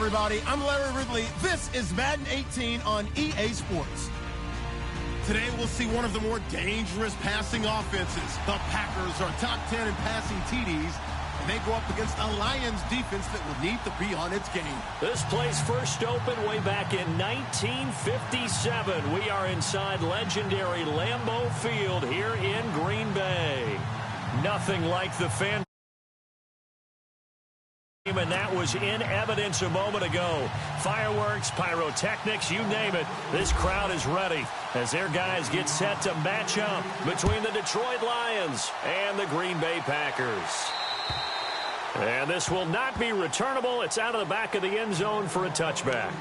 everybody. I'm Larry Ridley. This is Madden 18 on EA Sports. Today, we'll see one of the more dangerous passing offenses. The Packers are top 10 in passing TDs, and they go up against a Lions defense that will need to be on its game. This place first opened way back in 1957. We are inside legendary Lambeau Field here in Green Bay. Nothing like the fan. And that was in evidence a moment ago. Fireworks, pyrotechnics, you name it. This crowd is ready as their guys get set to match up between the Detroit Lions and the Green Bay Packers. And this will not be returnable. It's out of the back of the end zone for a touchback.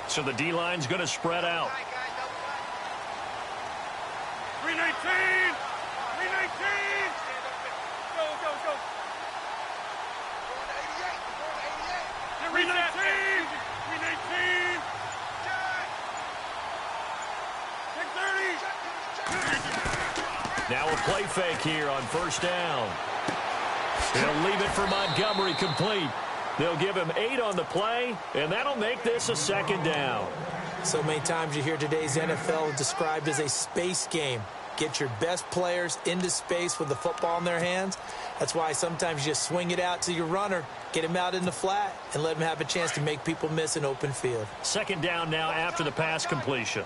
So the D-line's going to spread out. 319! 319! Go, go, go. 319! 319! 630! Now a play fake here on first down. He'll leave it for Montgomery complete. They'll give him 8 on the play, and that'll make this a second down. So many times you hear today's NFL described as a space game. Get your best players into space with the football in their hands. That's why sometimes you just swing it out to your runner, get him out in the flat, and let him have a chance to make people miss an open field. Second down now after the pass completion.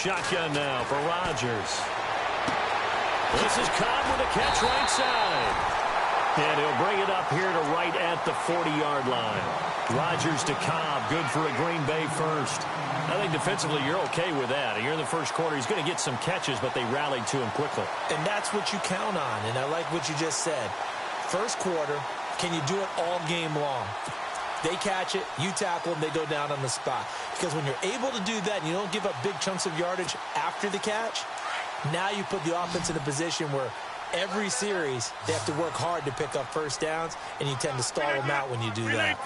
Shotgun now for Rodgers. This is Cobb with a catch right side. And he'll bring it up here to right at the 40-yard line. Rodgers to Cobb, good for a Green Bay first. I think defensively you're okay with that. You're in the first quarter. He's going to get some catches, but they rallied to him quickly. And that's what you count on, and I like what you just said. First quarter, can you do it all game long? They catch it, you tackle them, they go down on the spot. Because when you're able to do that and you don't give up big chunks of yardage after the catch, now you put the offense in a position where every series they have to work hard to pick up first downs, and you tend to stall them out when you do that.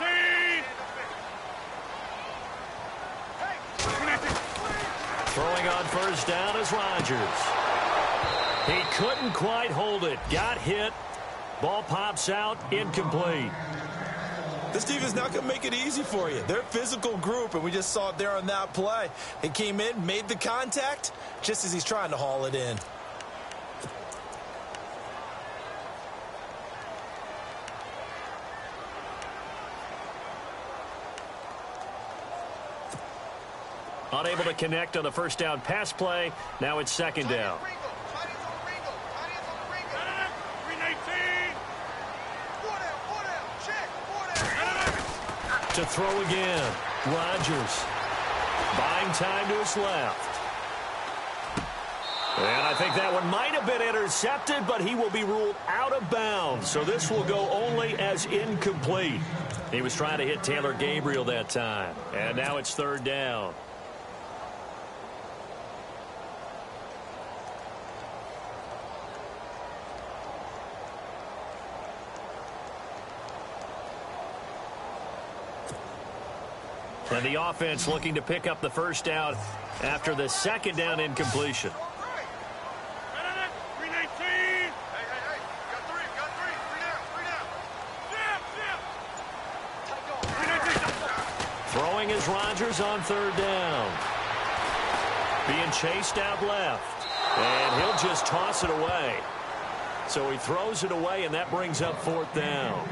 Throwing on first down is Rodgers. He couldn't quite hold it. Got hit. Ball pops out, incomplete. This defense is not going to make it easy for you. They're a physical group, and we just saw it there on that play. He came in, made the contact, just as he's trying to haul it in. Unable to connect on the first down pass play. Now it's second down. To throw again. Rodgers buying time to his left. And I think that one might have been intercepted, but he will be ruled out of bounds. So this will go only as incomplete. He was trying to hit Taylor Gabriel that time. And now it's third down. And the offense looking to pick up the first down after the second down incompletion. Throwing is Rodgers on third down. Being chased out left. And he'll just toss it away. So he throws it away, and that brings up fourth down.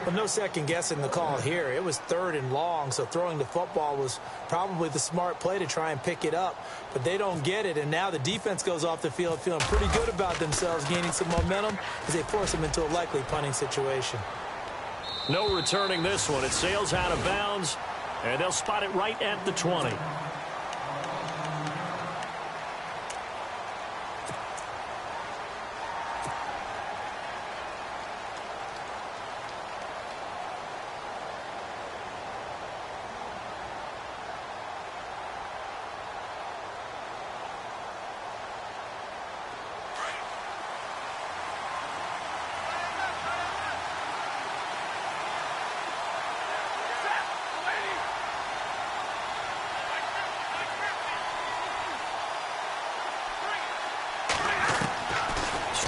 Well, no second guessing the call here. It was third and long, so throwing the football was probably the smart play to try and pick it up. But they don't get it, and now the defense goes off the field feeling pretty good about themselves, gaining some momentum as they force them into a likely punting situation. No returning this one. It sails out of bounds, and they'll spot it right at the 20.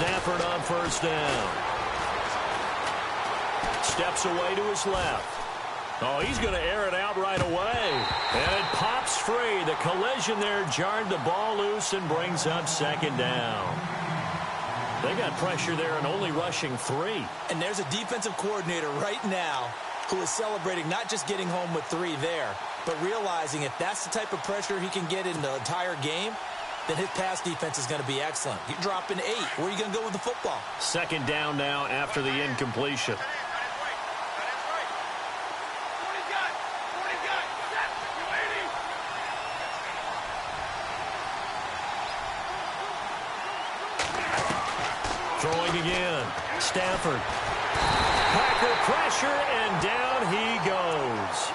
Stafford on first down. Steps away to his left. Oh, he's going to air it out right away. And it pops free. The collision there jarred the ball loose and brings up second down. They got pressure there and only rushing 3. And there's a defensive coordinator right now who is celebrating not just getting home with 3 there, but realizing if that's the type of pressure he can get in the entire game, then his pass defense is going to be excellent. You're dropping 8. Where are you going to go with the football? Second down now after the incompletion. Throwing again. Stafford. Packer pressure, and down he goes.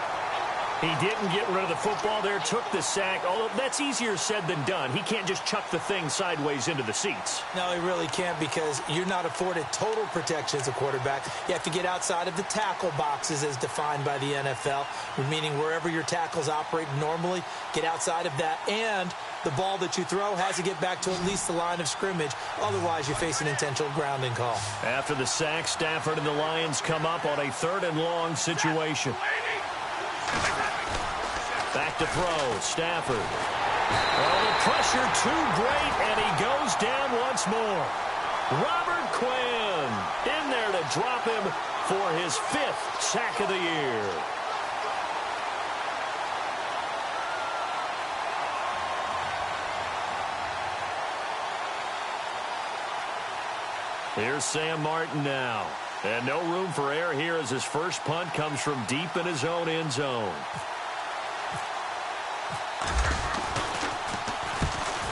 He didn't get rid of the football there, took the sack, although that's easier said than done. He can't just chuck the thing sideways into the seats. No, he really can't, because you're not afforded total protection as a quarterback. You have to get outside of the tackle boxes as defined by the NFL, meaning wherever your tackles operate normally, get outside of that, and the ball that you throw has to get back to at least the line of scrimmage. Otherwise, you face an intentional grounding call. After the sack, Stafford and the Lions come up on a 3rd and long situation. Back to throw. Stafford. Oh, the pressure too great, and he goes down once more. Robert Quinn in there to drop him for his 5th sack of the year. Here's Sam Martin now. And no room for error here as his first punt comes from deep in his own end zone.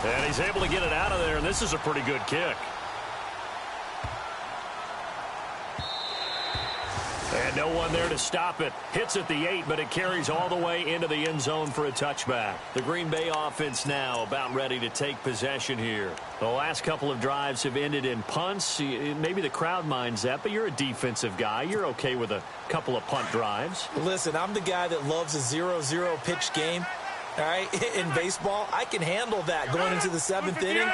And he's able to get it out of there, and this is a pretty good kick. And no one there to stop it. Hits at the 8, but it carries all the way into the end zone for a touchback. The Green Bay offense now about ready to take possession here. The last couple of drives have ended in punts. Maybe the crowd minds that, but you're a defensive guy. You're okay with a couple of punt drives. Listen, I'm the guy that loves a 0-0 pitch game. All right, in baseball, I can handle that going into the 7th inning.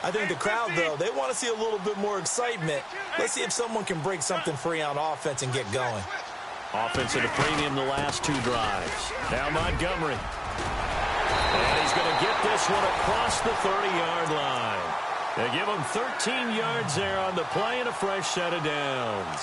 I think the crowd, though, they want to see a little bit more excitement. Let's see if someone can break something free on offense and get going. Offense at a premium the last 2 drives. Now Montgomery. And he's going to get this one across the 30-yard line. They give him 13 yards there on the play and a fresh set of downs.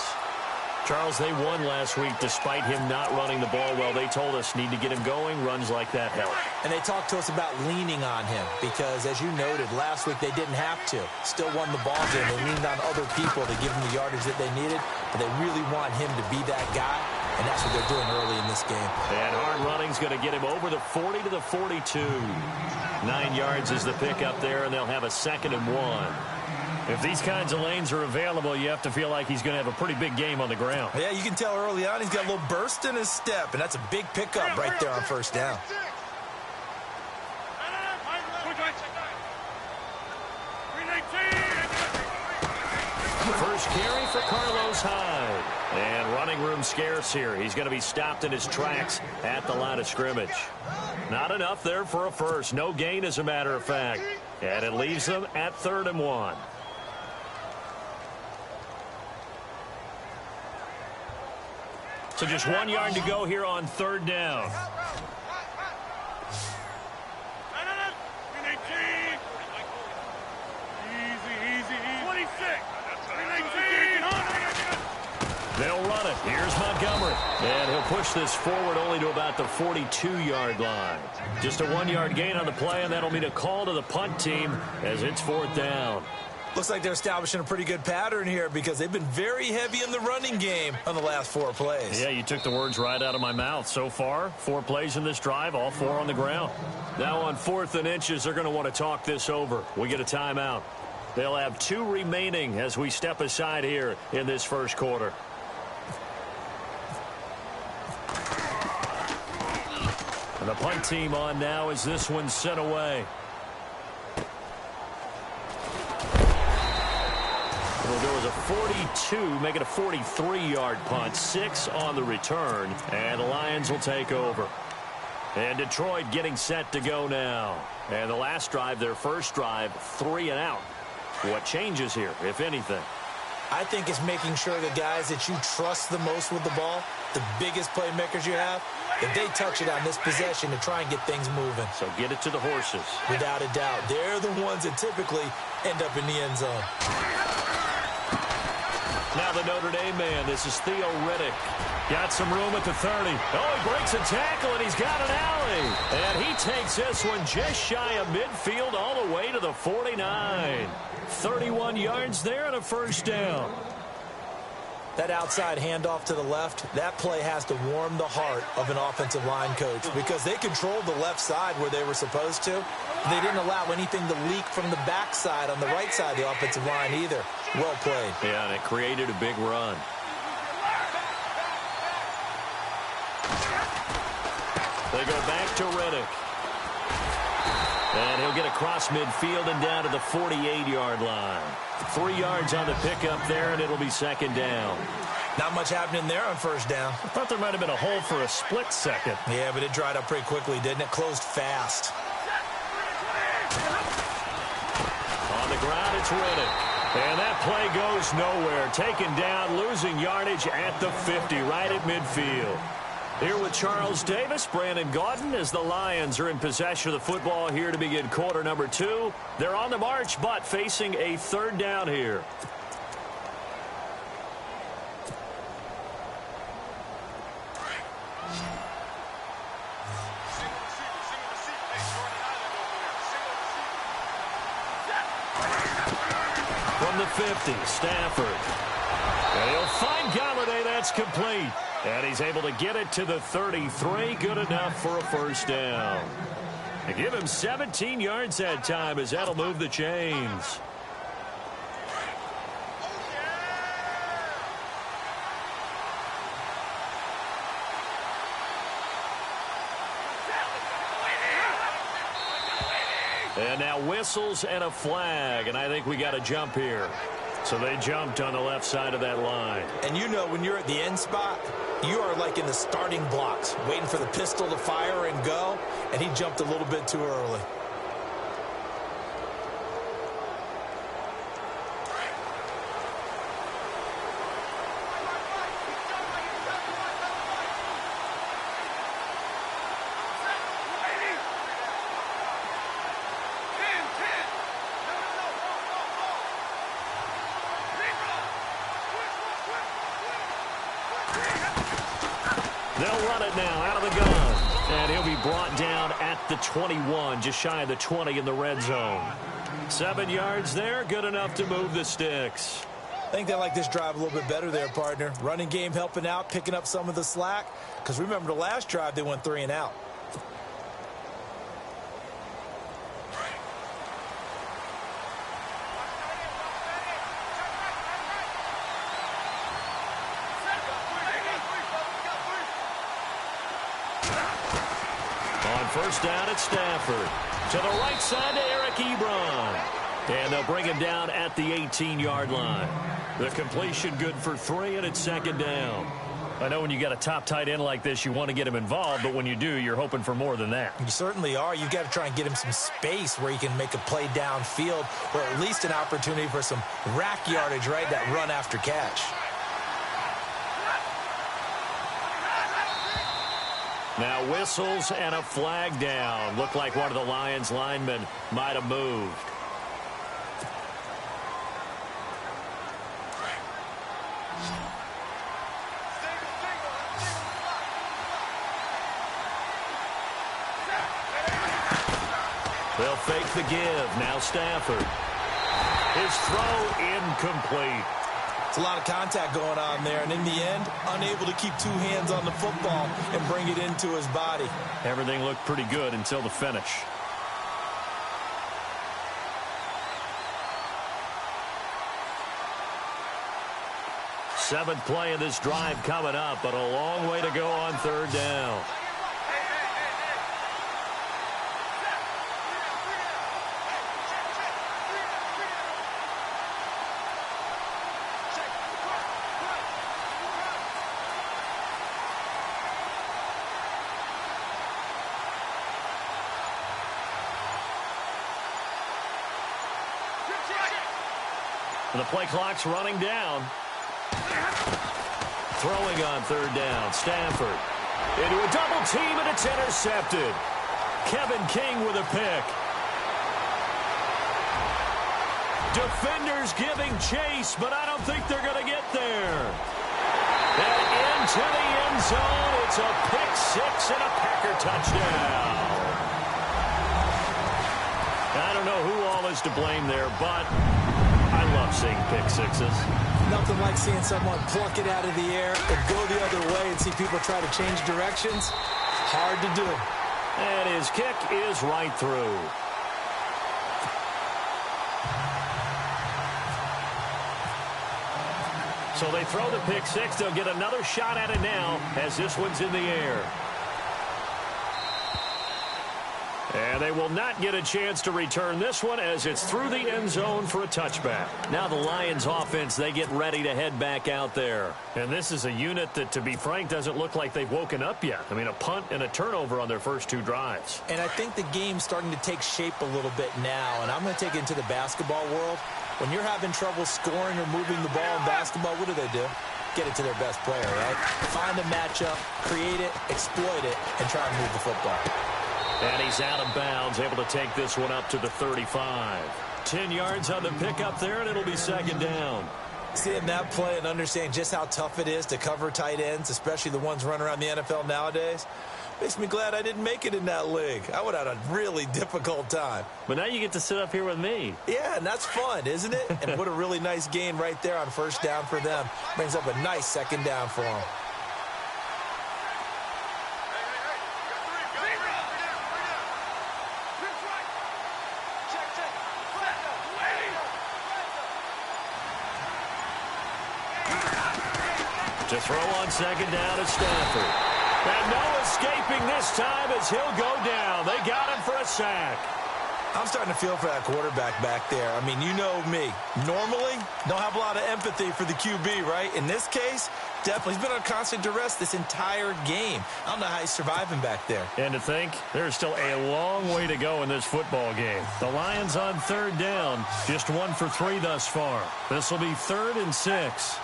Charles, they won last week despite him not running the ball well. They told us need to get him going. Runs like that help. And they talked to us about leaning on him because, as you noted, last week they didn't have to. Still won the ball game. They leaned on other people to give them the yardage that they needed. But they really want him to be that guy, and that's what they're doing early in this game. And hard running's going to get him over the 40 to the 42. 9 yards is the pickup there, and they'll have a 2nd and 1. If these kinds of lanes are available, you have to feel like he's going to have a pretty big game on the ground. Yeah, you can tell early on he's got a little burst in his step, and that's a big pickup right there on first down. First carry for Carlos Hyde. And running room scarce here. He's going to be stopped in his tracks at the line of scrimmage. Not enough there for a first. No gain, as a matter of fact. And it leaves them at 3rd and 1. So just 1 yard to go here on 3rd down. They'll run it. Here's Montgomery. And he'll push this forward only to about the 42-yard line. Just a 1 yard gain on the play, and that'll mean a call to the punt team as it's 4th down. Looks like they're establishing a pretty good pattern here because they've been very heavy in the running game on the last 4 plays. Yeah, you took the words right out of my mouth. So far, 4 plays in this drive, all 4 on the ground. Now on 4th and inches, they're going to want to talk this over. We get a timeout. They'll have 2 remaining as we step aside here in this first quarter. And the punt team on now as this one's sent away. It'll go as a 42, make it a 43-yard punt, 6 on the return, and the Lions will take over. And Detroit getting set to go now. And the last drive, their first drive, 3 and out. What changes here, if anything? I think it's making sure the guys that you trust the most with the ball, the biggest playmakers you have, that they touch it on this possession to try and get things moving. So get it to the horses. Without a doubt. They're the ones that typically end up in the end zone. Now the Notre Dame man, this is Theo Riddick. Got some room at the 30. Oh, he breaks a tackle, and he's got an alley. And he takes this one just shy of midfield all the way to the 49. 31 yards there and a first down. That outside handoff to the left, that play has to warm the heart of an offensive line coach because they controlled the left side where they were supposed to. They didn't allow anything to leak from the backside on the right side of the offensive line either. Well played. Yeah, and it created a big run. They go back to Riddick. And he'll get across midfield and down to the 48-yard line. 3 yards on the pickup there, and it'll be second down. Not much happening there on first down. I thought there might have been a hole for a split second. Yeah, but it dried up pretty quickly, didn't it? Closed fast. On the ground, it's Riddick. And that play goes nowhere. Taken down, losing yardage at the 50, right at midfield. Here with Charles Davis, Brandon Gaudin, as the Lions are in possession of the football here to begin quarter number 2. They're on the march, but facing a third down here. From the 50, Stafford. And he'll find Galladay. That's complete. And he's able to get it to the 33. Good enough for a first down. And give him 17 yards that time as that'll move the chains. And now whistles and a flag. And I think we got a jump here. So they jumped on the left side of that line. And you know when you're at the end spot, you are like in the starting blocks, waiting for the pistol to fire and go, and he jumped a little bit too early. They'll run it now out of the gun. And he'll be brought down at the 21, just shy of the 20 in the red zone. 7 yards there, good enough to move the sticks. I think they like this drive a little bit better there, partner. Running game helping out, picking up some of the slack. Because remember the last drive, they went 3 and out. First down at Stafford. To the right side to Eric Ebron. And they'll bring him down at the 18-yard line. The completion good for 3, and it's second down. I know when you got a top tight end like this, you want to get him involved, but when you do, you're hoping for more than that. You certainly are. You've got to try and get him some space where he can make a play downfield, or at least an opportunity for some rack yardage, right? That run after catch. Now whistles and a flag down. Looked like one of the Lions linemen might have moved. They'll fake the give. Now Stafford. His throw incomplete. It's a lot of contact going on there, and in the end, unable to keep two hands on the football and bring it into his body. Everything looked pretty good until the finish. Seventh play of this drive coming up, but a long way to go on third down. The play clock's running down. Throwing on third down, Stafford. Into a double team, and it's intercepted. Kevin King with a pick. Defenders giving chase, but I don't think they're going to get there. And into the end zone, it's a pick six and a Packer touchdown. I don't know who all is to blame there, but I love seeing pick sixes. Nothing like seeing someone pluck it out of the air and go the other way and see people try to change directions. Hard to do. And his kick is right through. So they throw the pick six. They'll get another shot at it now as this one's in the air. And they will not get a chance to return this one as it's through the end zone for a touchback. Now the Lions offense, they get ready to head back out there. And this is a unit that, to be frank, doesn't look like they've woken up yet. I mean, a punt and a turnover on their first two drives. And I think the game's starting to take shape a little bit now. And I'm going to take it into the basketball world. When you're having trouble scoring or moving the ball in basketball, what do? Get it to their best player, right? Find a matchup, create it, exploit it, and try and move the football. And he's out of bounds, able to take this one up to the 35. 10 yards on the pickup there, and it'll be second down. Seeing that play and understanding just how tough it is to cover tight ends, especially the ones running around the NFL nowadays, makes me glad I didn't make it in that league. I would have had a really difficult time. But now you get to sit up here with me. Yeah, and that's fun, isn't it? And what a really nice gain right there on first down for them. Brings up a nice second down for them. To throw on second down is Stafford. And no escaping this time as he'll go down. They got him for a sack. I'm starting to feel for that quarterback back there. I mean, you know me. Normally, don't have a lot of empathy for the QB, right? In this case, definitely. He's been on constant duress this entire game. I don't know how he's surviving back there. And to think, there's still a long way to go in this football game. The Lions on third down, just 1 for 3 thus far. This will be 3rd and 6.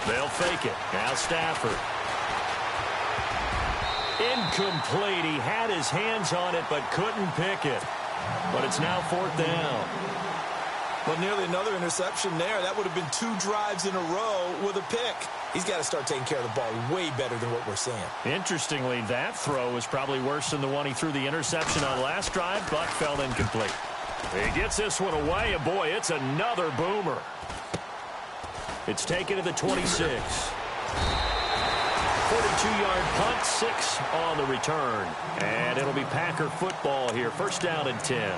They'll fake it. Now Stafford. Incomplete. He had his hands on it but couldn't pick it. But it's now 4th down. Well, nearly another interception there. That would have been 2 drives in a row with a pick. He's got to start taking care of the ball way better than what we're seeing. Interestingly, that throw was probably worse than the one he threw the interception on last drive, but fell incomplete. He gets this one away, and boy, it's another boomer. It's taken to the 26. 42-yard punt, 6 on the return. And it'll be Packer football here. First down and 10.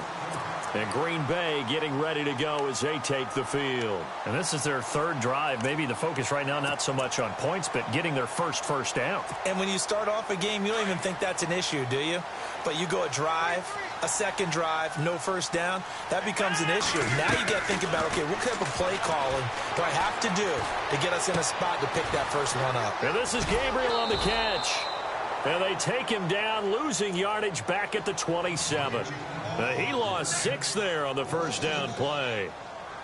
And Green Bay getting ready to go as they take the field. And this is their 3rd drive. Maybe the focus right now not so much on points, but getting their first down. And when you start off a game, you don't even think that's an issue, do you? But you go a drive, a second drive, no first down, that becomes an issue. Now you got to think about, okay, what type of play calling do I have to do to get us in a spot to pick that first one up? And this is Gabriel on the catch. And they take him down, losing yardage back at the 27. He lost 6 there on the first down play.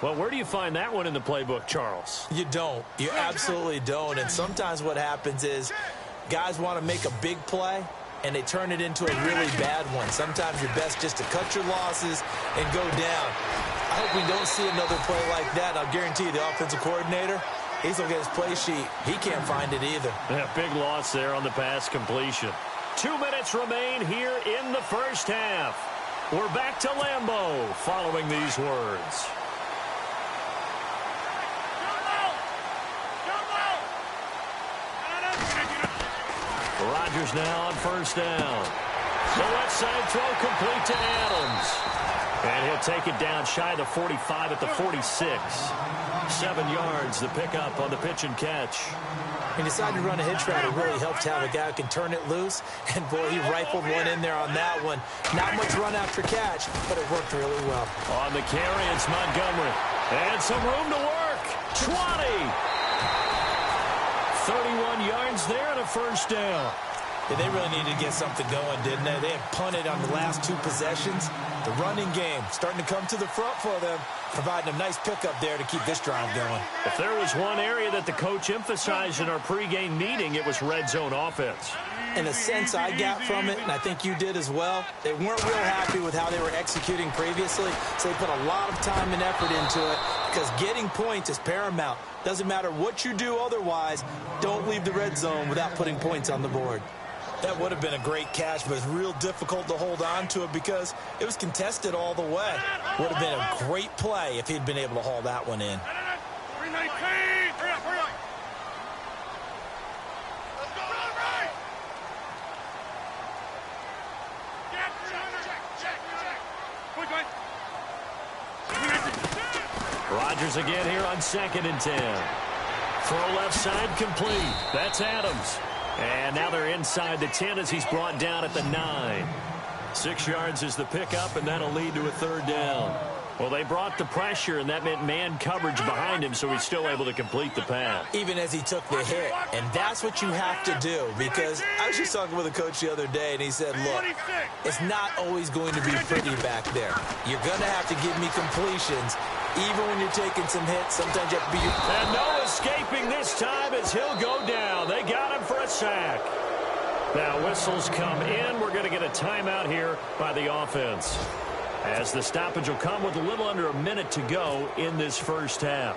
Well, where do you find that one in the playbook, Charles? You don't. You absolutely don't. And sometimes what happens is guys want to make a big play, and they turn it into a really bad one. Sometimes you're best just to cut your losses and go down. I hope we don't see another play like that. I'll guarantee you the offensive coordinator, he's looking at his play sheet. He can't find it either. Yeah, big loss there on the pass completion. 2 minutes remain here in the first half. We're back to Lambeau following these words. Rodgers now on first down. The left side throw complete to Adams. And he'll take it down shy of the 45 at the 46. 7 yards, the pickup on the pitch and catch. He decided to run a hitch route. It really helps to have a guy who can turn it loose. And, boy, he rifled one in there on that one. Not much run after catch, but it worked really well. On the carry, it's Montgomery. And some room to work. 20. 31 yards there and a first down. Yeah, they really needed to get something going, didn't they? They had punted on the last 2 possessions. The running game starting to come to the front for them, providing a nice pickup there to keep this drive going. If there was one area that the coach emphasized in our pregame meeting, it was red zone offense. In a sense I got from it, and I think you did as well, they weren't real happy with how they were executing previously, so they put a lot of time and effort into it because getting points is paramount. Doesn't matter what you do otherwise, don't leave the red zone without putting points on the board. That would have been a great catch, but it's real difficult to hold on to it because it was contested all the way. Would have been a great play if he'd been able to haul that one in. 319! Hurry up, hurry up! Let's go! Right! Check! Rodgers again here on 2nd and 10. Throw left side complete. That's Adams. And now they're inside the 10 as he's brought down at the 9. 6 yards is the pickup, and that'll lead to a 3rd down. Well, they brought the pressure, and that meant man coverage behind him, so he's still able to complete the pass. Even as he took the hit. And that's what you have to do, because I was just talking with a coach the other day, and he said, look, it's not always going to be pretty back there. You're going to have to give me completions. Even when you're taking some hits, sometimes you have to be... And no escaping this time as he'll go down. They got him for a sack. Now whistles come in. We're going to get a timeout here by the offense, as the stoppage will come with a little under a minute to go in this first half.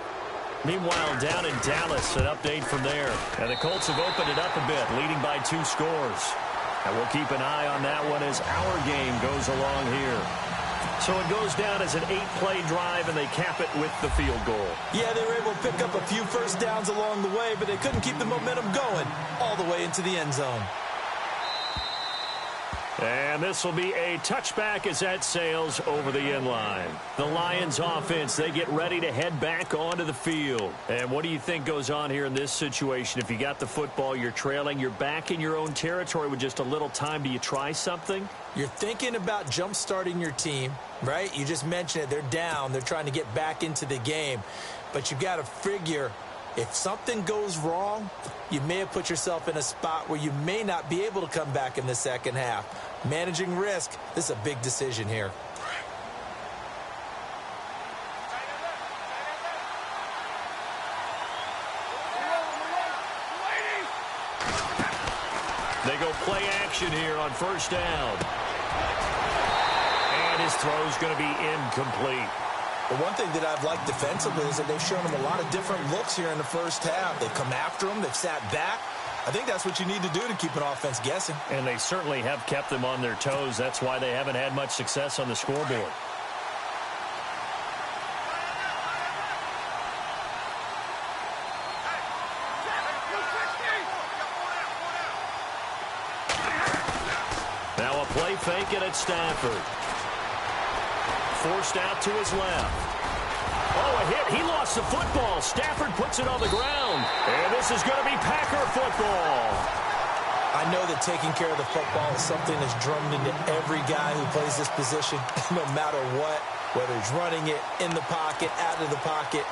Meanwhile, down in Dallas, an update from there. And the Colts have opened it up a bit, leading by 2 scores. And we'll keep an eye on that one as our game goes along here. So it goes down as an 8-play drive, and they cap it with the field goal. Yeah, they were able to pick up a few first downs along the way, but they couldn't keep the momentum going all the way into the end zone. And this will be a touchback as that sails over the end line. The Lions offense, they get ready to head back onto the field. And what do you think goes on here in this situation? If you got the football, you're trailing, you're back in your own territory with just a little time. Do you try something? You're thinking about jump-starting your team, right? You just mentioned it. They're down. They're trying to get back into the game. But you got to figure, if something goes wrong, you may have put yourself in a spot where you may not be able to come back in the second half. Managing risk, this is a big decision here. They go play action here on first down. And his throw's going to be incomplete. The one thing that I've liked defensively is that they've shown him a lot of different looks here in the first half. They've come after him. They've sat back. I think that's what you need to do to keep an offense guessing. And they certainly have kept them on their toes. That's why they haven't had much success on the scoreboard. Now a play fake it at Stafford. Forced out to his left. Oh, a hit. He lost the football. Stafford puts it on the ground. And this is going to be Packer football. I know that taking care of the football is something that's drummed into every guy who plays this position, no matter what, whether he's running it, in the pocket, out of the pocket.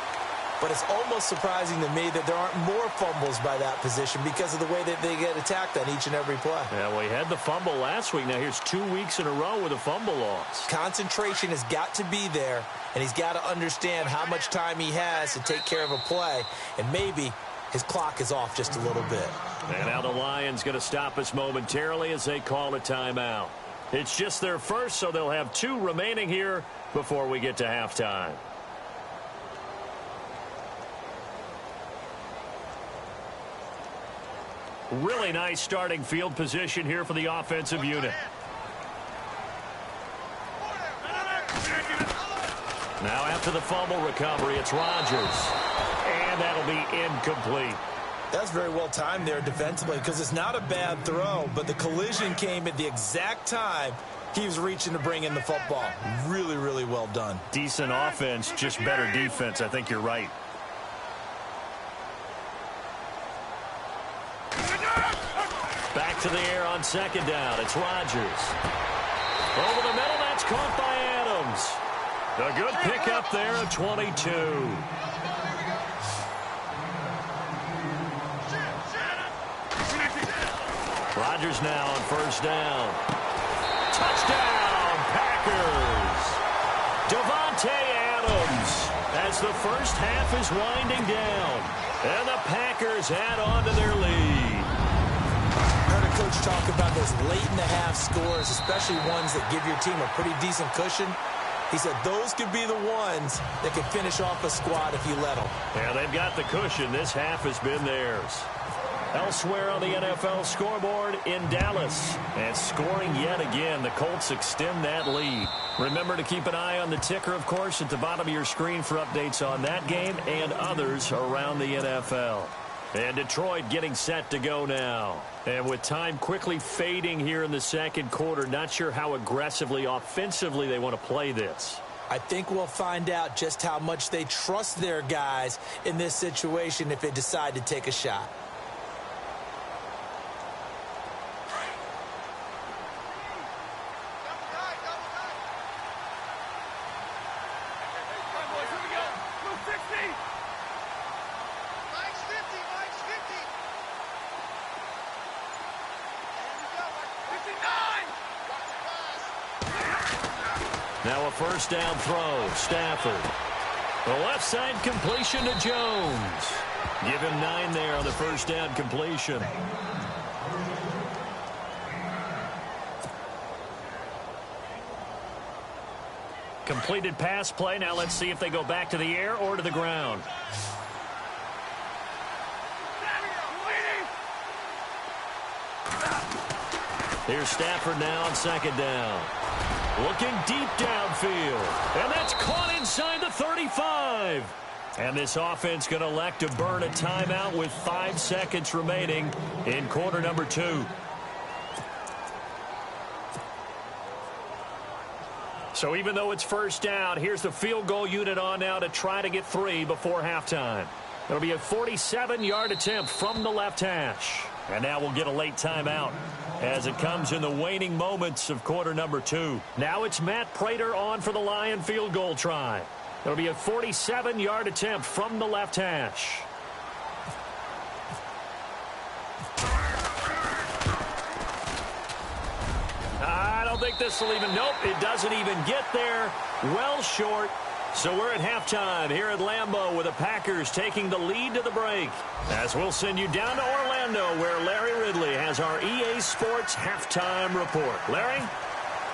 But it's almost surprising to me that there aren't more fumbles by that position because of the way that they get attacked on each and every play. Yeah, well, he had the fumble last week. Now here's 2 weeks in a row with a fumble loss. Concentration has got to be there, and he's got to understand how much time he has to take care of a play, and maybe his clock is off just a little bit. And now the Lions going to stop us momentarily as they call a timeout. It's just their first, so they'll have 2 remaining here before we get to halftime. Really nice starting field position here for the offensive unit. Now after the fumble recovery, it's Rodgers. And that'll be incomplete. That's very well timed there defensively because it's not a bad throw, but the collision came at the exact time he was reaching to bring in the football. Really, really well done. Decent offense, just better defense. I think you're right. Back to the air on second down. It's Rodgers. Over the middle, that's caught by Adams. A good pickup there at 22. Rodgers now on first down. Touchdown, Packers. Davante Adams as the first half is winding down. And the Packers add on to their lead. Heard a coach talk about those late-in-the-half scores, especially ones that give your team a pretty decent cushion. He said those could be the ones that can finish off a squad if you let them. Yeah, they've got the cushion. This half has been theirs. Elsewhere on the NFL scoreboard in Dallas. And scoring yet again, the Colts extend that lead. Remember to keep an eye on the ticker, of course, at the bottom of your screen for updates on that game and others around the NFL. And Detroit getting set to go now. And with time quickly fading here in the second quarter, not sure how aggressively, offensively they want to play this. I think we'll find out just how much they trust their guys in this situation if they decide to take a shot. Now a first down throw. Stafford. The left side completion to Jones. Give him 9 there on the first down completion. Completed pass play. Now let's see if they go back to the air or to the ground. Here's Stafford now on second down. Looking deep downfield. And that's caught inside the 35. And this offense going to elect to burn a timeout with 5 seconds remaining in quarter number 2. So even though it's first down, here's the field goal unit on now to try to get 3 before halftime. It'll be a 47-yard attempt from the left hash. And now we'll get a late timeout as it comes in the waning moments of quarter number 2. Now it's Matt Prater on for the Lion field goal try. It'll be a 47-yard attempt from the left hash. I don't think this will even, nope, it doesn't even get there. Well short. So we're at halftime here at Lambeau with the Packers taking the lead to the break. As we'll send you down to Orlando where Larry Ridley has our EA Sports halftime report. Larry?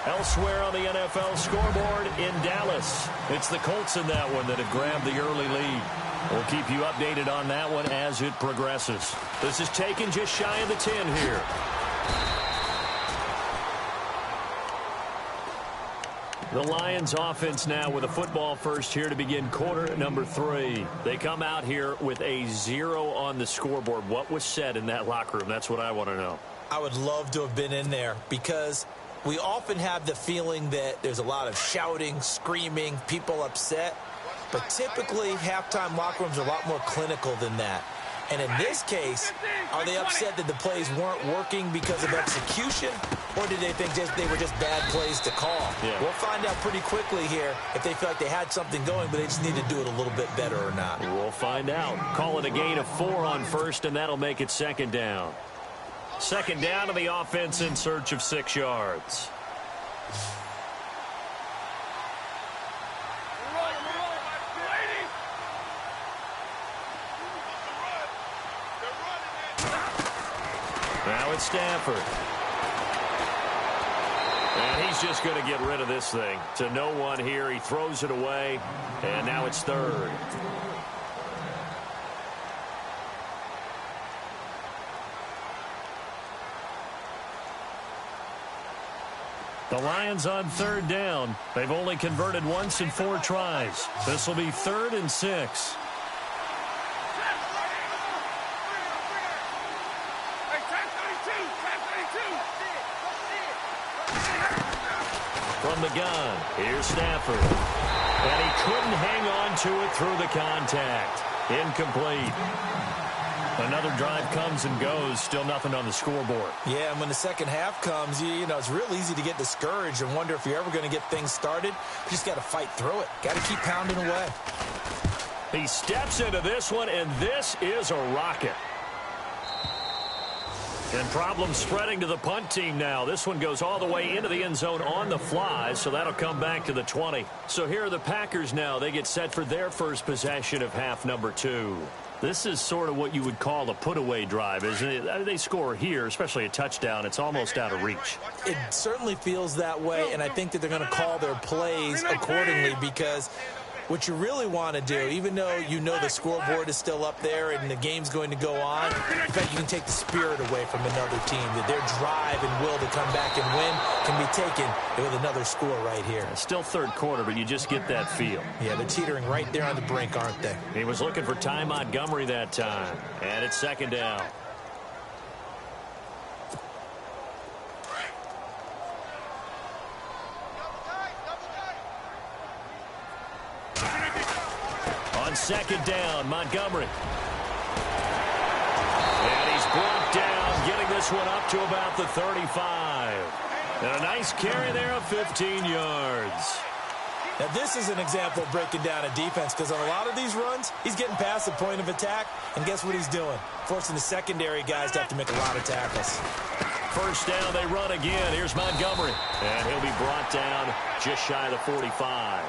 Elsewhere on the NFL scoreboard in Dallas. It's the Colts in that one that have grabbed the early lead. We'll keep you updated on that one as it progresses. This is taken just shy of the 10 here. The Lions offense now with a football first here to begin quarter number 3. They come out here with a 0 on the scoreboard. What was said in that locker room? That's what I want to know. I would love to have been in there because we often have the feeling that there's a lot of shouting, screaming, people upset. But typically, halftime locker rooms are a lot more clinical than that. And in this case, are they upset that the plays weren't working because of execution? Or did they think they were just bad plays to call? Yeah. We'll find out pretty quickly here if they feel like they had something going, but they just need to do it a little bit better or not. We'll find out. Call it a gain of 4 on first, and that'll make it second down. Second down to the offense in search of 6 yards. Now it's Stafford. And he's just going to get rid of this thing. To no one here. He throws it away. And now it's third. The Lions on third down. They've only converted once in 4 tries. This will be 3rd and 6. From the gun, here's Stafford. And he couldn't hang on to it through the contact. Incomplete. Another drive comes and goes, still nothing on the scoreboard. Yeah, and when the second half comes, you know, it's real easy to get discouraged and wonder if you're ever going to get things started. You just got to fight through it. Got to keep pounding away. He steps into this one, and this is a rocket. And problems spreading to the punt team now. This one goes all the way into the end zone on the fly, so that'll come back to the 20. So here are the Packers now. They get set for their first possession of half number 2. This is sort of what you would call a put-away drive, isn't it? They score here, especially a touchdown. It's almost out of reach. It certainly feels that way, and I think that they're going to call their plays accordingly because what you really want to do, even though you know the scoreboard is still up there and the game's going to go on, in fact, you can take the spirit away from another team. That their drive and will to come back and win can be taken with another score right here. Still third quarter, but you just get that feel. Yeah, they're teetering right there on the brink, aren't they? He was looking for Ty Montgomery that time, and it's second down. On second down, Montgomery. And he's brought down, getting this one up to about the 35. And a nice carry there of 15 yards. Now, this is an example of breaking down a defense because on a lot of these runs, he's getting past the point of attack, and guess what he's doing? Forcing the secondary guys to have to make a lot of tackles. First down, they run again. Here's Montgomery. And he'll be brought down just shy of the 45.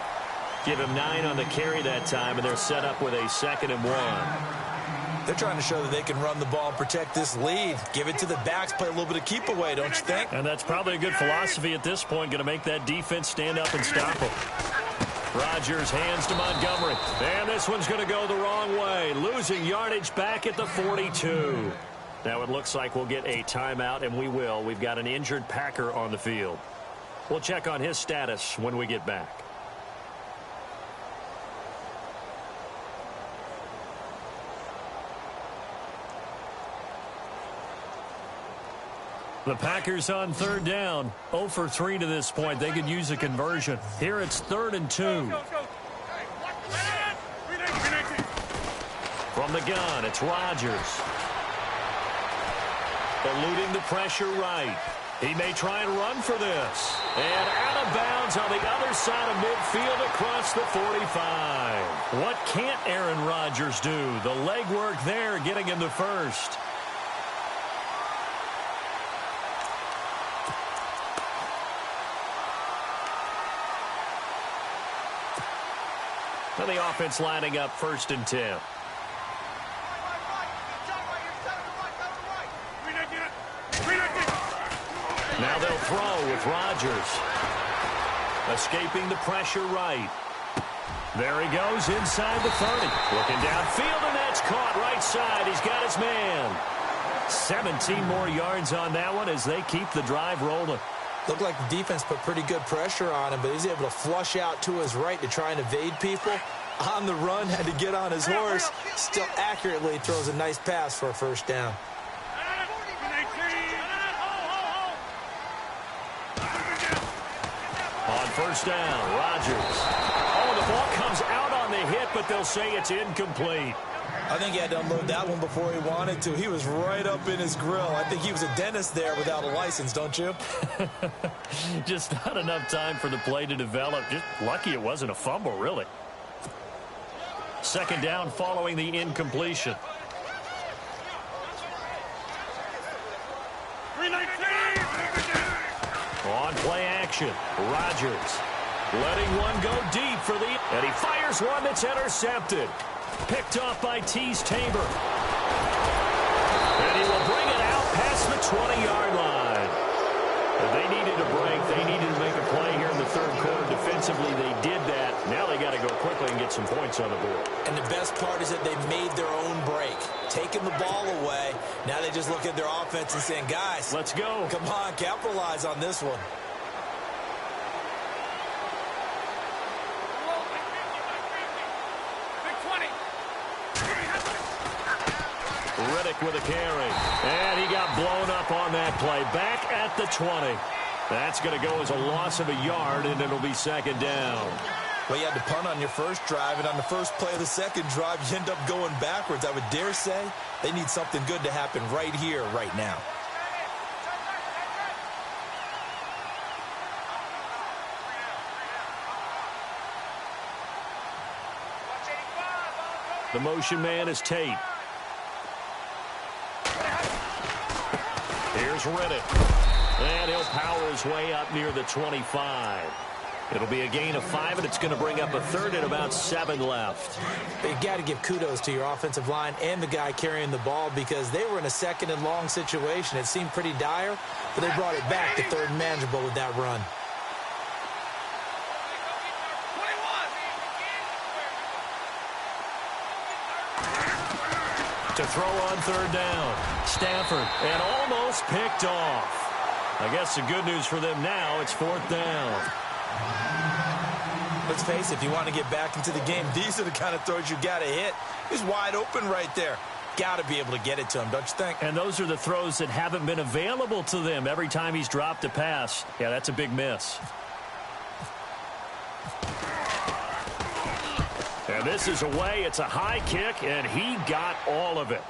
Give him 9 on the carry that time, and they're set up with a 2nd and 1. They're trying to show that they can run the ball and protect this lead. Give it to the backs, play a little bit of keep away, don't you think? And that's probably a good philosophy at this point, going to make that defense stand up and stop them. Rodgers hands to Montgomery. And this one's going to go the wrong way. Losing yardage back at the 42. Now it looks like we'll get a timeout, and we will. We've got an injured Packer on the field. We'll check on his status when we get back. The Packers on third down. 0 for 3 to this point. They could use a conversion. Here it's 3rd and 2. From the gun, it's Rodgers. Eluding the pressure right. He may try and run for this. And out of bounds on the other side of midfield across the 45. What can't Aaron Rodgers do? The legwork there getting him the first. And the offense lining up 1st and 10. Now they'll throw with Rodgers. Escaping the pressure right. There he goes inside the 30. Looking downfield, and that's caught right side. He's got his man. 17 more yards on that one as they keep the drive rolling. Looked like the defense put pretty good pressure on him, but he's able to flush out to his right to try and evade people. On the run, had to get on his horse. Still accurately throws a nice pass for a first down. On first down, Rodgers. Oh, the ball comes out on the hit, but they'll say it's incomplete. I think he had to unload that one before he wanted to. He was right up in his grill. I think he was a dentist there without a license, don't you? Just not enough time for the play to develop. Just lucky it wasn't a fumble, really. Second down following the incompletion. On play action, Rodgers letting one go deep for the... And he fires one that's intercepted. Picked off by Tease Tabor. And he will bring it out past the 20-yard line. They needed a break. They needed to make a play here in the third quarter. Defensively, they did that. Now they got to go quickly and get some points on the board. And the best part is that they made their own break. Taking the ball away. Now they just look at their offense and saying, guys, let's go. Come on, capitalize on this one. Riddick with a carry. And he got blown up on that play. Back at the 20. That's going to go as a loss of a yard, and it'll be second down. Well, you had to punt on your first drive, and on the first play of the second drive, you end up going backwards. I would dare say they need something good to happen right here, right now. The motion man is Tate. Here's Riddick. And he'll power his way up near the 25. It'll be a gain of 5, and it's going to bring up a third and about 7 left. You got to give kudos to your offensive line and the guy carrying the ball because they were in a second and long situation. It seemed pretty dire, but they brought it back to third and manageable with that run. To throw on third down. Stafford, and almost picked off. I guess the good news for them now, it's fourth down. Let's face it, if you want to get back into the game, these are the kind of throws you got to hit. He's wide open right there. Got to be able to get it to him, don't you think? And those are the throws that haven't been available to them every time he's dropped a pass. Yeah, that's a big miss. And this is away. It's a high kick, and he got all of it.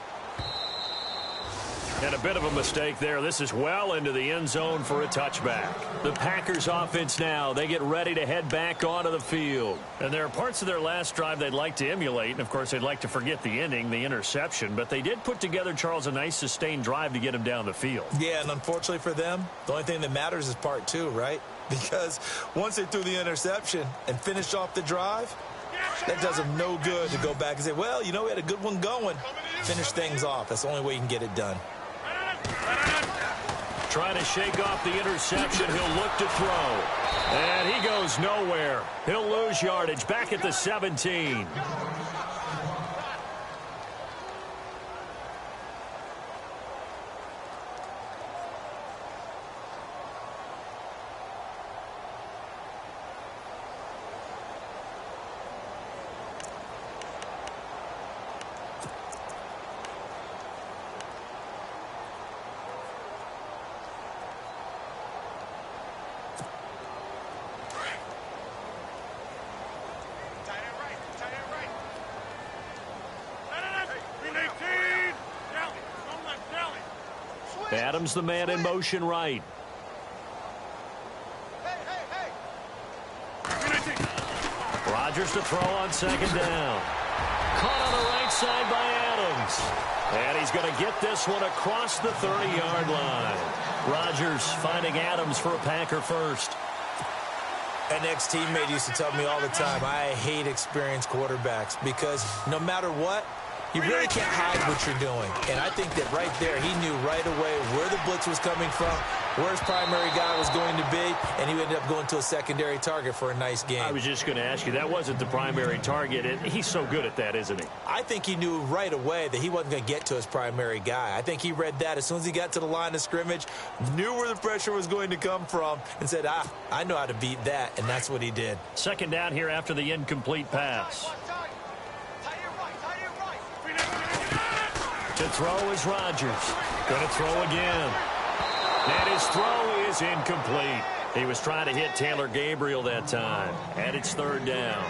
And a bit of a mistake there. This is well into the end zone for a touchback. The Packers offense now, they get ready to head back onto the field. And there are parts of their last drive they'd like to emulate. And, of course, they'd like to forget the ending, the interception. But they did put together, Charles, a nice sustained drive to get him down the field. Yeah, and unfortunately for them, the only thing that matters is part 2, right? Because once they threw the interception and finished off the drive, that does them no good to go back and say, well, you know, we had a good one going. Finish things off. That's the only way you can get it done. Trying to shake off the interception. He'll look to throw. And he goes nowhere. He'll lose yardage back at the 17. Adams, the man in motion right. Rodgers to throw on second down. Caught on the right side by Adams. And he's going to get this one across the 30-yard line. Rodgers finding Adams for a Packer first. An ex-teammate used to tell me all the time, I hate experienced quarterbacks because no matter what, you really can't hide what you're doing. And I think that right there, he knew right away where the blitz was coming from, where his primary guy was going to be, and he ended up going to a secondary target for a nice game. I was just going to ask you, that wasn't the primary target. He's so good at that, isn't he? I think he knew right away that he wasn't going to get to his primary guy. I think he read that as soon as he got to the line of scrimmage, knew where the pressure was going to come from, and said, I know how to beat that, and that's what he did. Second down here after the incomplete pass. To throw is Rodgers. Going to throw again. And his throw is incomplete. He was trying to hit Taylor Gabriel that time. And it's third down.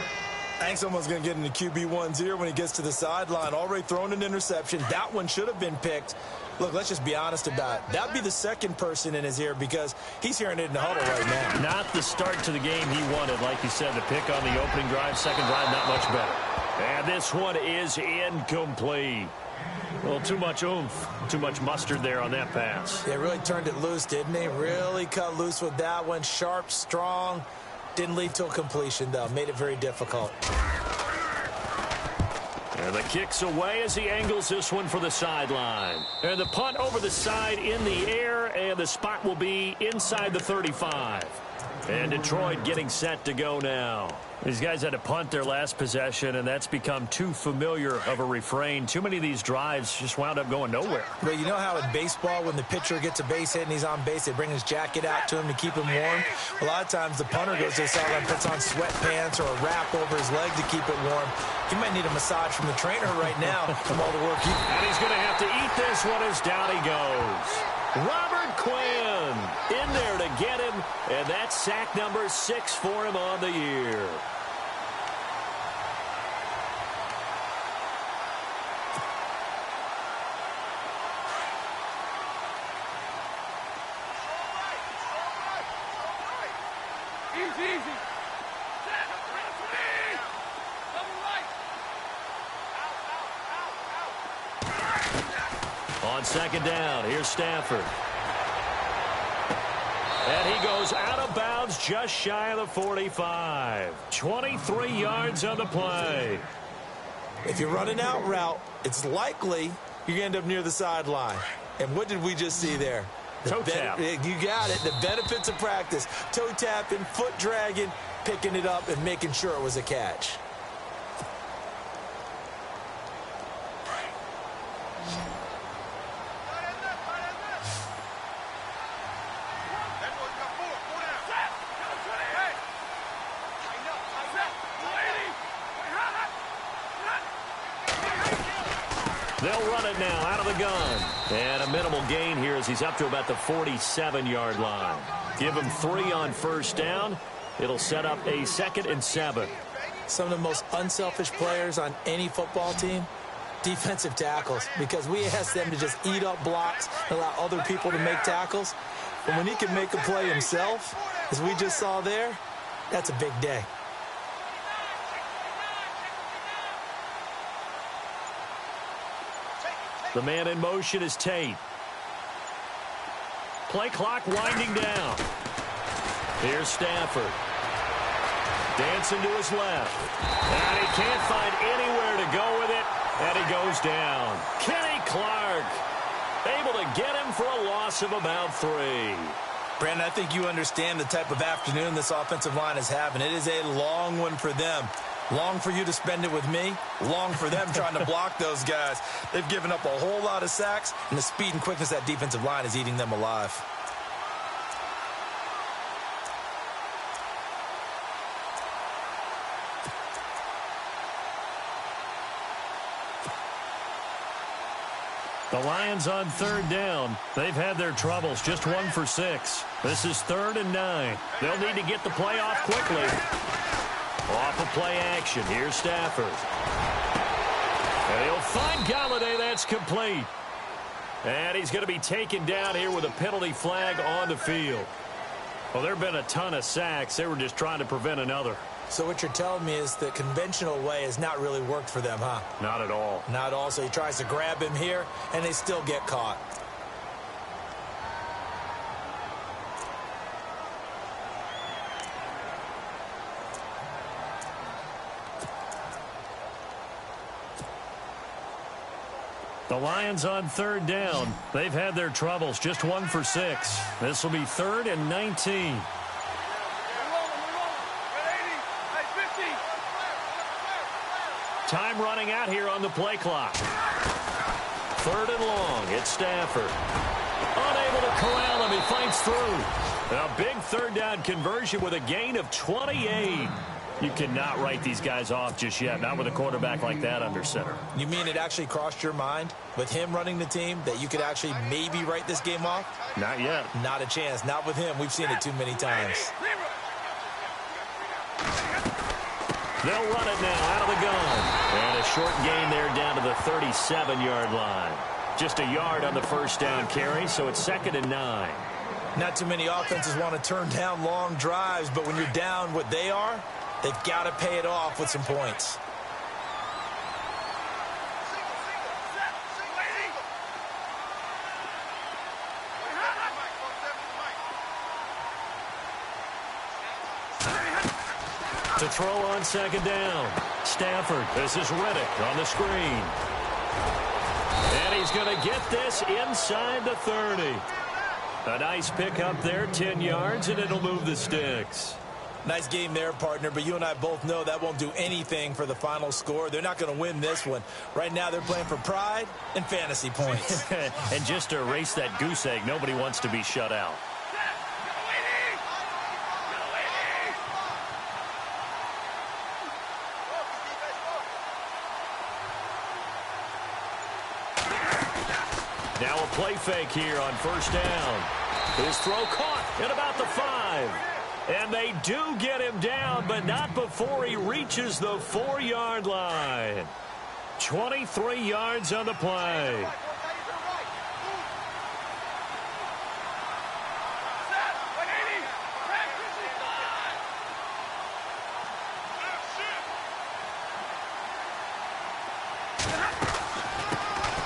I think someone's going to get into QB1's ear when he gets to the sideline. Already thrown an interception. That one should have been picked. Look, let's just be honest about it. That would be the second person in his ear because he's hearing it in the huddle right now. Not the start to the game he wanted. Like you said, the pick on the opening drive, second drive, not much better. And this one is incomplete. Well, too much oomph, too much mustard there on that pass. Yeah, really turned it loose, didn't he? Really cut loose with that one. Sharp, strong. Didn't lead to a completion, though. Made it very difficult. And the kick's away as he angles this one for the sideline. And the punt over the side in the air, and the spot will be inside the 35. And Detroit getting set to go now. These guys had to punt their last possession, and that's become too familiar of a refrain. Too many of these drives just wound up going nowhere. Well, you know how in baseball, when the pitcher gets a base hit and he's on base, they bring his jacket out to him to keep him warm? A lot of times the punter goes to the sideline, puts on sweatpants or a wrap over his leg to keep it warm. He might need a massage from the trainer right now from all the work. And he's going to have to eat this one as down he goes. Robert Quinn in there to get him, and that's sack number 6 for him on the year. Easy. On second down, here's Stafford. And he goes out of bounds just shy of the 45. 23 yards on the play. If you're running out route, it's likely you're going to end up near the sideline. And what did we just see there? Toe tap. You got it. The benefits of practice. Toe tapping, foot dragging, picking it up, and making sure it was a catch. They'll run it now out of the gun. And a minimal gain here as he's up to about the 47-yard line. Give him 3 on first down. It'll set up a 2nd and 7. Some of the most unselfish players on any football team, defensive tackles, because we ask them to just eat up blocks and allow other people to make tackles. But when he can make a play himself, as we just saw there, that's a big day. The man in motion is Tate. Play clock winding down. Here's Stafford. Dancing to his left. And he can't find anywhere to go with it. And he goes down. Kenny Clark able to get him for a loss of about 3. Brandon, I think you understand the type of afternoon this offensive line is having. It is a long one for them. Long for you to spend it with me. Long for them trying to block those guys. They've given up a whole lot of sacks, and the speed and quickness of that defensive line is eating them alive. The Lions on 3rd down. They've had their troubles. Just 1 for 6. This is 3rd and 9. They'll need to get the play off quickly. Off of play action. Here's Stafford. And he'll find Galladay. That's complete. And he's going to be taken down here with a penalty flag on the field. Well, there have been a ton of sacks. They were just trying to prevent another. So what you're telling me is the conventional way has not really worked for them, huh? Not at all. Not at all. So he tries to grab him here, and they still get caught. The Lions on 3rd down. They've had their troubles. Just 1 for 6. This will be 3rd and 19. Time running out here on the play clock. 3rd and long. It's Stafford. Unable to corral him. He fights through. A big 3rd down conversion with a gain of 28. You cannot write these guys off just yet, not with a quarterback like that under center. You mean it actually crossed your mind with him running the team that you could actually maybe write this game off? Not yet. Not a chance. Not with him. We've seen it too many times. They'll run it now out of the gun. And a short gain there down to the 37-yard line. Just a yard on the first down carry, so it's 2nd and 9. Not too many offenses want to turn down long drives, but when you're down what they are, they've got to pay it off with some points. To throw on 2nd down. Stafford. This is Riddick on the screen. And he's going to get this inside the 30. A nice pick up there, 10 yards, and it'll move the sticks. Nice game there, partner, but you and I both know that won't do anything for the final score. They're not going to win this one. Right now, they're playing for pride and fantasy points. And just to erase that goose egg, nobody wants to be shut out. Now a play fake here on first down. His throw caught at about the 5. And they do get him down, but not before he reaches the 4-yard line. 23 yards on the play.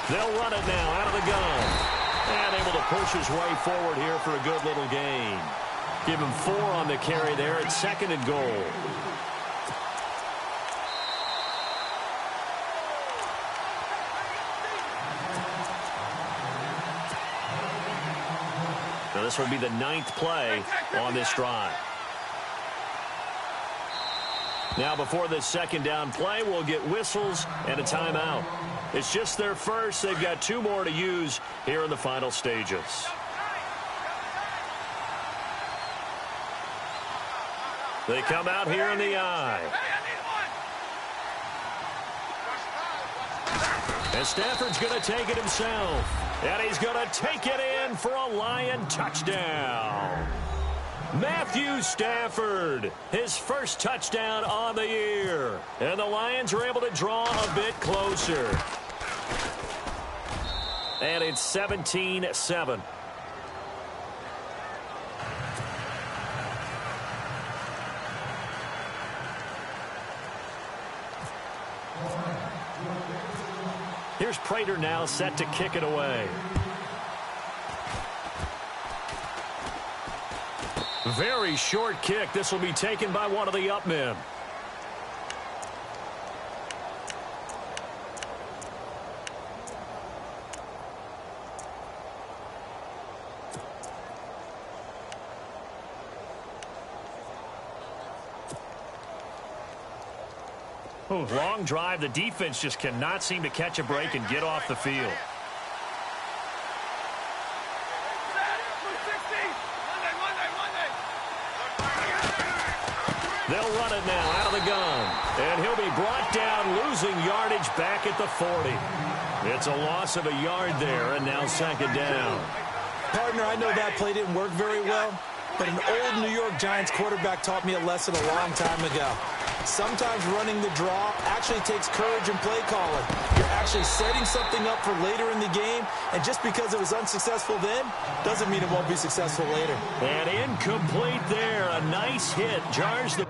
They'll run it now out of the gun. And able to push his way forward here for a good little gain. Give him 4 on the carry there at 2nd and goal. Now this will be the 9th play on this drive. Now before this 2nd down play, we'll get whistles and a timeout. It's just their first. They've got 2 more to use here in the final stages. They come out here in the eye. And Stafford's going to take it himself. And he's going to take it in for a Lion touchdown. Matthew Stafford, his first touchdown on the year. And the Lions are able to draw a bit closer. And it's 17-7. Here's Prater now set to kick it away. Very short kick. This will be taken by one of the up men. Long drive. The defense just cannot seem to catch a break and get off the field. They'll run it now out of the gun. And he'll be brought down, losing yardage back at the 40. It's a loss of a yard there, and now 2nd down. Partner, I know that play didn't work very well, but an old New York Giants quarterback taught me a lesson a long time ago. Sometimes running the draw actually takes courage and play calling. You're actually setting something up for later in the game, and just because it was unsuccessful then doesn't mean it won't be successful later. And incomplete there. A nice hit. Jars the...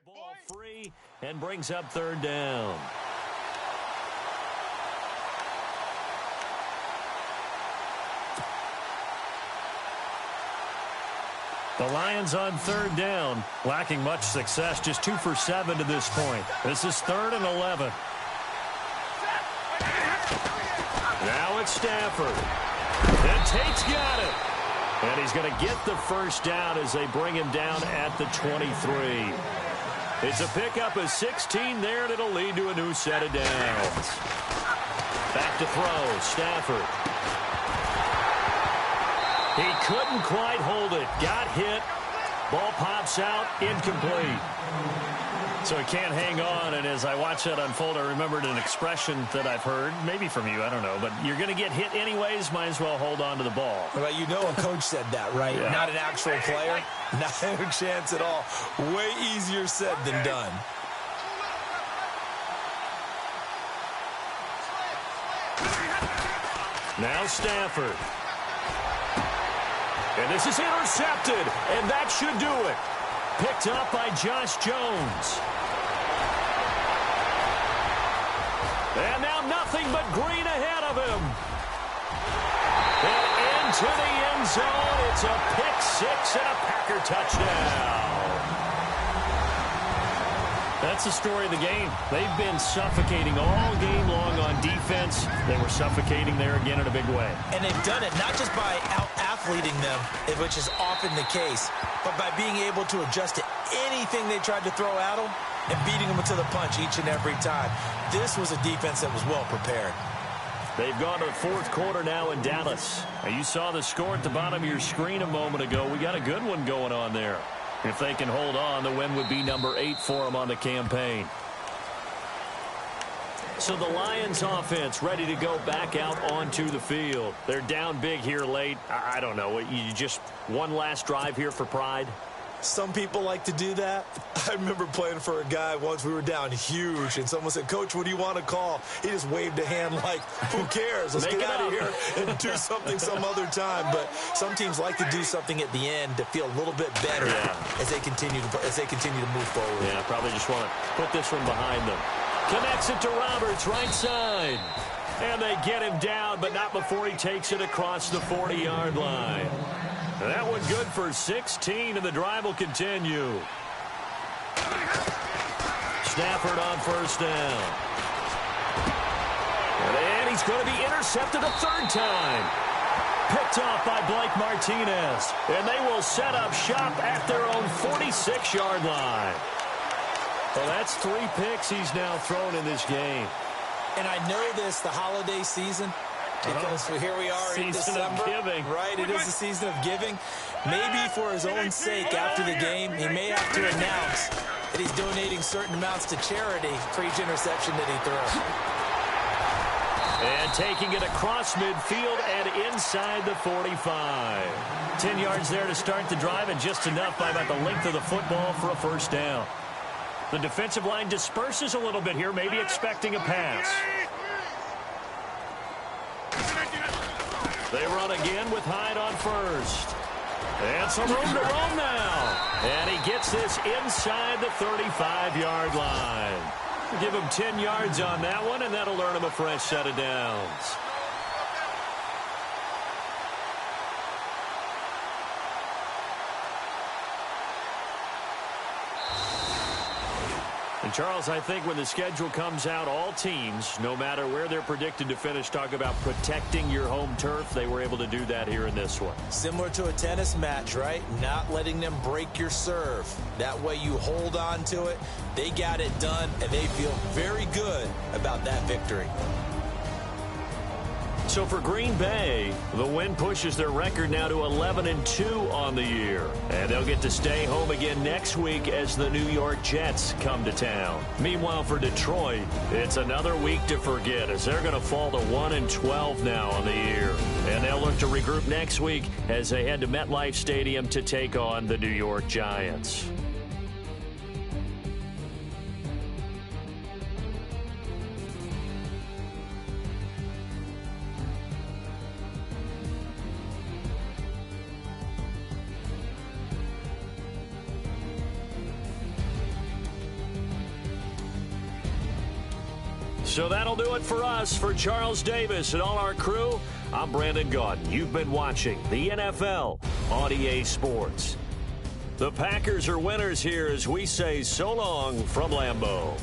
Ball free and brings up 3rd down. The Lions on 3rd down, lacking much success, just 2 for 7 to this point. This is 3rd and 11. Now it's Stafford. And Tate's got it. And he's going to get the first down as they bring him down at the 23. It's a pickup of 16 there, and it'll lead to a new set of downs. Back to throw, Stafford. He couldn't quite hold it. Got hit. Ball pops out. Incomplete. So he can't hang on, and as I watch that unfold, I remembered an expression that I've heard, maybe from you, I don't know, but you're going to get hit anyways, might as well hold on to the ball. Well, you know a coach said that, right? Yeah. Not an actual player. Not a chance at all. Way easier said than done. Now Stafford. And this is intercepted, and that should do it. Picked up by Josh Jones. And now nothing but green ahead of him. And into the end zone. It's a pick six and a Packer touchdown. That's the story of the game. They've been suffocating all game long on defense. They were suffocating there again in a big way. And they've done it not just by out-athleting them, which is often the case, but by being able to adjust to anything they tried to throw at them and beating them to the punch each and every time. This was a defense that was well prepared. They've gone to the fourth quarter now in Dallas. Now, you saw the score at the bottom of your screen a moment ago. We got a good one going on there. If they can hold on, the win would be number 8 for them on the campaign. So the Lions offense ready to go back out onto the field. They're down big here late. I don't know. You just one last drive here for pride? Some people like to do that. I remember playing for a guy once. We were down huge, and someone said, "Coach, what do you want to call?" He just waved a hand like, "Who cares? Let's get out of here and do something some other time." But some teams like to do something at the end to feel a little bit better as they continue to move forward. Yeah, probably just want to put this one behind them. Connects it to Roberts, right side. And they get him down, but not before he takes it across the 40-yard line. That one good for 16, and the drive will continue. Stafford on first down. And he's going to be intercepted a third time. Picked off by Blake Martinez. And they will set up shop at their own 46-yard line. Well, that's 3 picks he's now thrown in this game. And I know this, the holiday season, because here we are in December. Season of giving. Right, it is the season of giving. Maybe for his own sake after the game, he may have to announce that he's donating certain amounts to charity for each interception that he throws. And taking it across midfield and inside the 45. 10 yards there to start the drive, and just enough by about the length of the football for a first down. The defensive line disperses a little bit here, maybe expecting a pass. They run again with Hyde on first. And some room to roam now. And he gets this inside the 35-yard line. Give him 10 yards on that one, and that'll earn him a fresh set of downs. And Charles, I think when the schedule comes out, all teams, no matter where they're predicted to finish, talk about protecting your home turf. They were able to do that here in this one. Similar to a tennis match, right? Not letting them break your serve. That way you hold on to it. They got it done, and they feel very good about that victory. So for Green Bay, the win pushes their record now to 11-2 on the year. And they'll get to stay home again next week as the New York Jets come to town. Meanwhile, for Detroit, it's another week to forget as they're going to fall to 1-12 now on the year. And they'll look to regroup next week as they head to MetLife Stadium to take on the New York Giants. So that'll do it for us. For Charles Davis and all our crew, I'm Brandon Gaudin. You've been watching the NFL on EA Sports. The Packers are winners here as we say so long from Lambeau.